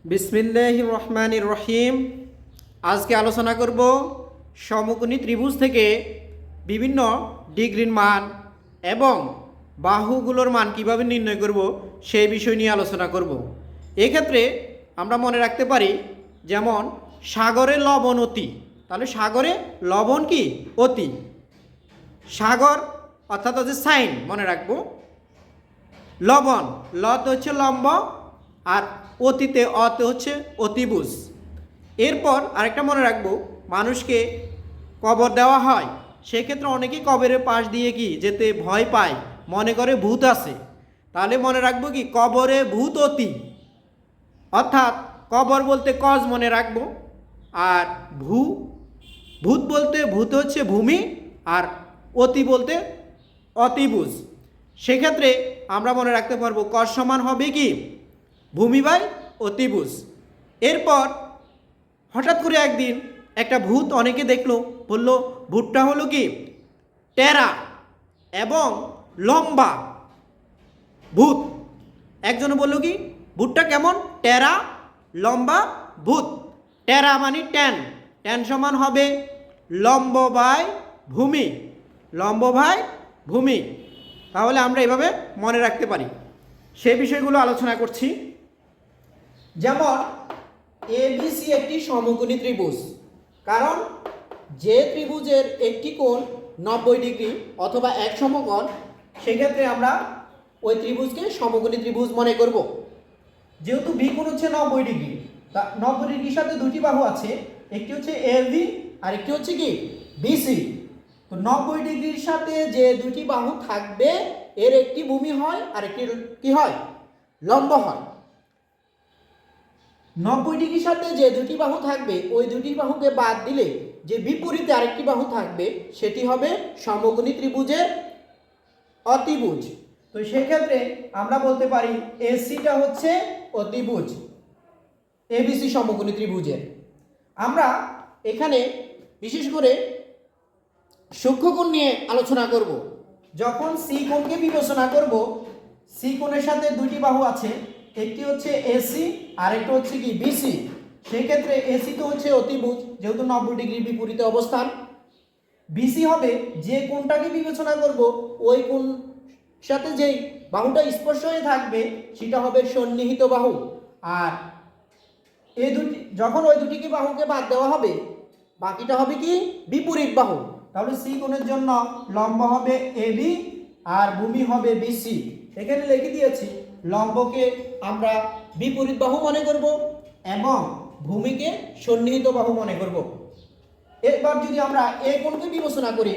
বিসমিল্লাহির রহমানির রহিম। আজকে আলোচনা করব সমকোণী ত্রিভুজ থেকে বিভিন্ন ডিগ্রির মান এবং বাহুগুলোর মান কিভাবে নির্ণয় করব সেই বিষয় নিয়ে আলোচনা করব। এক্ষেত্রে আমরা মনে রাখতে পারি, যেমন সাগরে লবণ অতি, তাহলে সাগরে লবণ কি অতি, সাগর অর্থাৎ হচ্ছে সাইন মনে রাখবো, লবণ লতে হচ্ছে লম্ব আর অতীতে অতে হচ্ছে অতিভুজ। এরপর আরেকটা মনে রাখবো, মানুষকে কবর দেওয়া হয়, সেক্ষেত্রে অনেকেই কবরের পাশ দিয়ে কি যেতে ভয় পায়, মনে করে ভূত আছে। তাহলে মনে রাখবো কি কবরে ভূত অতি, অর্থাৎ কবর বলতে কজ মনে রাখবো, আর ভূত বলতে ভূত হচ্ছে ভূমি, আর অতি বলতে অতিভুজ। সেক্ষেত্রে আমরা মনে রাখতে পারবো কজ সমান হবে কি ভূমি বাই অতিভুজ। এরপর হঠাৎ করে একদিন একটা ভূত অনেকে দেখলো, বলল ভূতটা হলো কি টেরা এবং লম্বা ভূত। একজনে বললো কি ভূতটা কেমন টেরা লম্বা ভূত। টেরা মানে ট্যান, ট্যান সমান হবে লম্ব বাই ভূমি, লম্ব বাই ভূমি। তাহলে আমরা এভাবে মনে রাখতে পারি, সেই বিষয়গুলো আলোচনা করছি। যেমন এবিসি একটি সমকোণী ত্রিভুজ, কারণ যে ত্রিভুজের একটি কোণ 90 ডিগ্রি অথবা এক সমকোণ, সেক্ষেত্রে আমরা ওই ত্রিভুজকে সমকোণী ত্রিভুজ মনে করব। যেহেতু বি কোণ হচ্ছে 90 ডিগ্রি, তা 90 ডিগ্রির সাথে দুটি বাহু আছে, একটি হচ্ছে এবি আর একটি হচ্ছে কি বিসি। তো 90 ডিগ্রির সাথে যে দুটি বাহু থাকবে এর একটি ভূমি হয় আর একটি কি হয় লম্ব হয়। 90 ডিগ্রির সাথে যে দুটি বাহু থাকবে ওই দুটি বাহুকে বাদ দিলে যে বিপরীতে আরেকটি বাহু থাকবে সেটি হবে সমকোণী ত্রিভুজের অতিভুজ। তো সেক্ষেত্রে আমরা বলতে পারি এসিটা হচ্ছে অতিভুজ এবিসি সমকোণী ত্রিভুজের। আমরা এখানে বিশেষ করে সূক্ষ্মকোণ নিয়ে আলোচনা করব। যখন সি কোণকে বিবেচনা করব, সি কোণের সাথে দুটি বাহু আছে, একটি হচ্ছে এসি আর একটা হচ্ছে কি বিসি। সেক্ষেত্রে এসি তো হচ্ছে অতিভুজ, যেহেতু 90 ডিগ্রির বিপরীতে অবস্থান। বিসি হবে যে কোণটাকে বিবেচনা করব ওই কোণ সাথে যেই বাহুটা স্পর্শ হয়ে থাকবে সেটা হবে সন্নিহিত বাহু। আর এই দুটি যখন ওই দুটিকে বাহুকে বাদ দেওয়া হবে, বাকিটা হবে কি বিপরীত বাহু। তাহলে সি কোণের জন্য লম্ব হবে এবি আর ভূমি হবে বিসি। এখানে লিখে দিয়েছি লম্বকে আমরা বিপরীত বাহু মনে করব এবং ভূমিকে সন্নিহিত বাহু মনে করব। এবার যদি আমরা এই কোণকে বিবেচনা করি,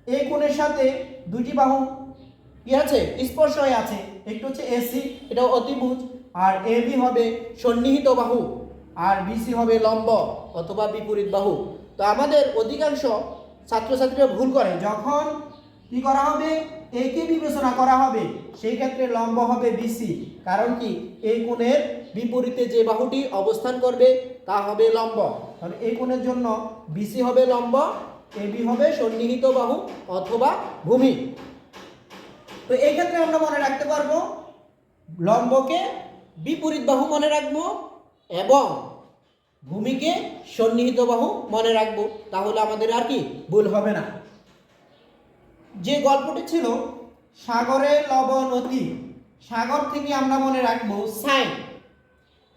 এই কোণের সাথে দুটি বাহু কি আছে স্পর্শ হয়ে আছে, একটু হচ্ছে এসি এটা অতিভুজ, আর এবি হবে সন্নিহিত বাহু আর বিসি হবে লম্ব অথবা বিপরীত বাহু। তো আমাদের অধিকাংশ ছাত্রছাত্রীরা ভুল করে, যখন কি করা হবে একে বিবেচনা করা হবে সেই ক্ষেত্রে লম্ব হবে বিসি, কারণ কি এই কোণের বিপরীতে যে বাহুটি অবস্থান করবে তা হবে লম্ব। তাহলে এই কোণের জন্য বিসি হবে লম্ব, এবি হবে সন্নিহিত বাহু অথবা ভূমি। তো এই ক্ষেত্রে আমরা মনে রাখতে পারবো লম্বকে বিপরীত বাহু মনে রাখবো এবং ভূমিকে সন্নিহিত বাহু মনে রাখবো, তাহলে আমাদের আর কি ভুল হবে না। যে গল্পটি ছিল সাগরে লবণ অতি, সাগর থেকে আমরা মনে রাখবো সাইন,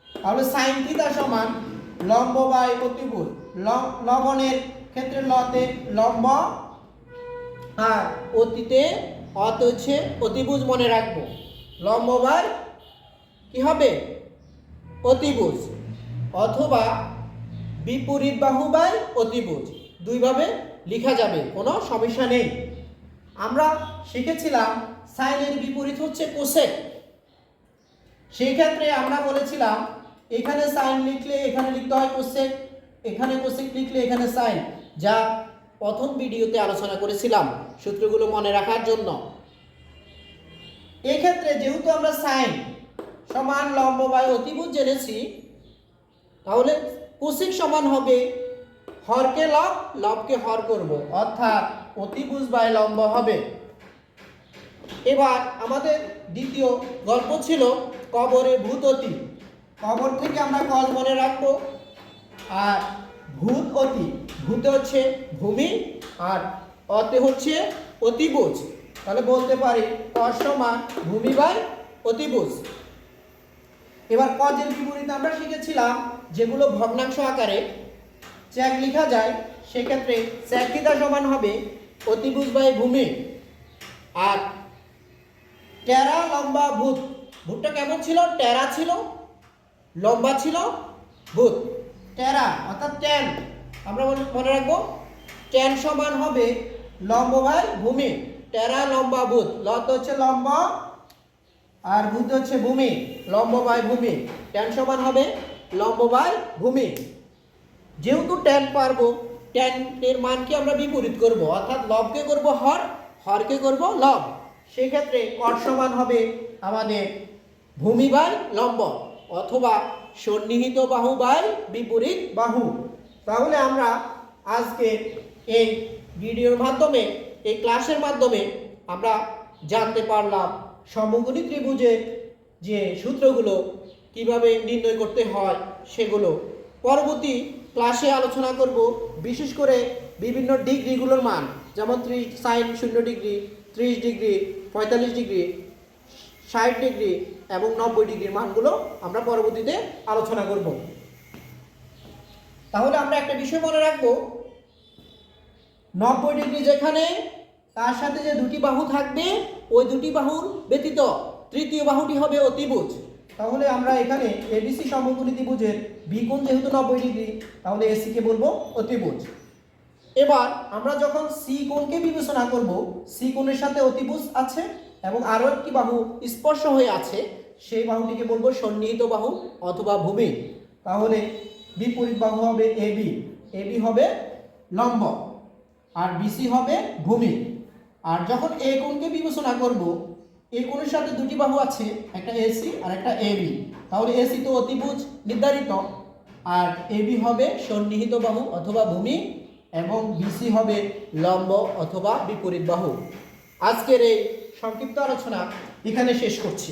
তাহলে সাইন থিটা সমান লম্ব বাই অতিভুজ। লবণের ক্ষেত্রে লতে লম্ব আর অতিতে অত হচ্ছে অতিভুজ মনে রাখবো, লম্ব বাই কি হবে অতিভুজ, অথবা বিপরীত বাহু বাই অতিভুজ, দুইভাবে লেখা যাবে, কোনো সমস্যা নেই। আমরা শিখেছিলাম সাইনের বিপরীত হচ্ছে কোসেক। সেই ক্ষেত্রে আমরা বলেছিলাম এখানে সাইন লিখলে এখানে লিখতে হয় কোসেক, এখানে কোসেক লিখলে এখানে সাইন, যা প্রথম ভিডিওতে আলোচনা করেছিলাম সূত্রগুলো মনে রাখার জন্য। এই ক্ষেত্রে যেহেতু আমরা সাইন সমান লম্ব বাই অতিভুজ জেনেছি, তাহলে কোসেক সমান হবে হরকে লব, লবকে হর করব, অর্থাৎ অতিভুজ বাই লম্ব হবে। এবার আমাদের দ্বিতীয় গল্প ছিল কবরে ভূত অতি। কবর থেকে আমরা কজ মনে রাখবো। আর ভূত অতি, ভূতে হচ্ছে ভূমি আর অতে হচ্ছে অতিভুজ। তাহলে বলতে পারি ক সমান ভূমি বাই অতিভুজ। এবার কজের বিপরীত আমরা শিখেছিলাম যেগুলো ভগ্নাংশ আকারে চ্যাক লেখা যায়, সেক্ষেত্রে চ্যাক থিটা সমান হবে অতিভুজ বাই ভূমি। আর টেরা লম্বা ভূত, ভূতটা কেমন ছিল? টেরা ছিল, লম্বা ছিল ভূত। টেরা অর্থাৎ ট্যান, আমরা মনে রাখবো ট্যান সমান হবে লম্ব বাই ভূমি। টেরা লম্বা ভূত, লত হচ্ছে লম্বা আর ভূত হচ্ছে ভূমি, লম্ব বাই ভূমি। ট্যান সমান হবে লম্ব বাই ভূমি। যেহেতু ট্যান পারবো, ট্যানের মানকে আমরা বিপরীত করব, অর্থাৎ লবকে করব হর, হরকে করব লব। সেক্ষেত্রে কট সমান হবে আমাদের ভূমি বাই লম্ব অথবা সন্নিহিত বাহু বাই বিপরীত বাহু। তাহলে আমরা আজকে এই ভিডিওর মাধ্যমে, এই ক্লাসের মাধ্যমে আমরা জানতে পারলাম সমকোণী ত্রিভুজের যে সূত্রগুলো কিভাবে নির্ণয় করতে হয় সেগুলো। পরবর্তী ক্লাসে আলোচনা করব বিশেষ করে বিভিন্ন ডিগ্রিগুলোর মান, যেমন 30 sin 0 degree, 30 degree, 45 degree, 60 degree এবং 90 ডিগ্রির মানগুলো আমরা পরবর্তীতে আলোচনা করব। তাহলে আমরা একটা বিষয় মনে রাখবো, 90 ডিগ্রি যেখানে, তার সাথে যে দুটি বাহু থাকবে ওই দুটি বাহুর ব্যতীত তৃতীয় বাহুটি হবে অতিভুজ। তাহলে আমরা এখানে এবিসি সমকোণী ত্রিভুজের বি কোণ যেহেতু 90 ডিগ্রি, তাহলে এসি কে বলবো অতিভুজ। এবার আমরা যখন সি কোণকে বিবেচনা করব, সি কোণের সাথে অতিভুজ আছে এবং আরও একটি বাহু স্পর্শ হয়ে আছে, সেই বাহুটিকে বলবো সন্নিহিত বাহু অথবা ভূমি। তাহলে বিপরীত বাহু হবে এবি, এবি হবে লম্ব আর বিসি হবে ভূমি। আর যখন এ কোণকে বিবেচনা করব, এই কোণের সাথে দুটি বাহু আছে, একটা এসি আর একটা এবি, তাহলে এসি তো অতিভুজ নির্ধারিত, আর এবি হবে সন্নিহিত বাহু অথবা ভূমি এবং বিসি হবে লম্ব অথবা বিপরীত বাহু। আজকের এই সংক্ষিপ্ত আলোচনা এখানে শেষ করছি।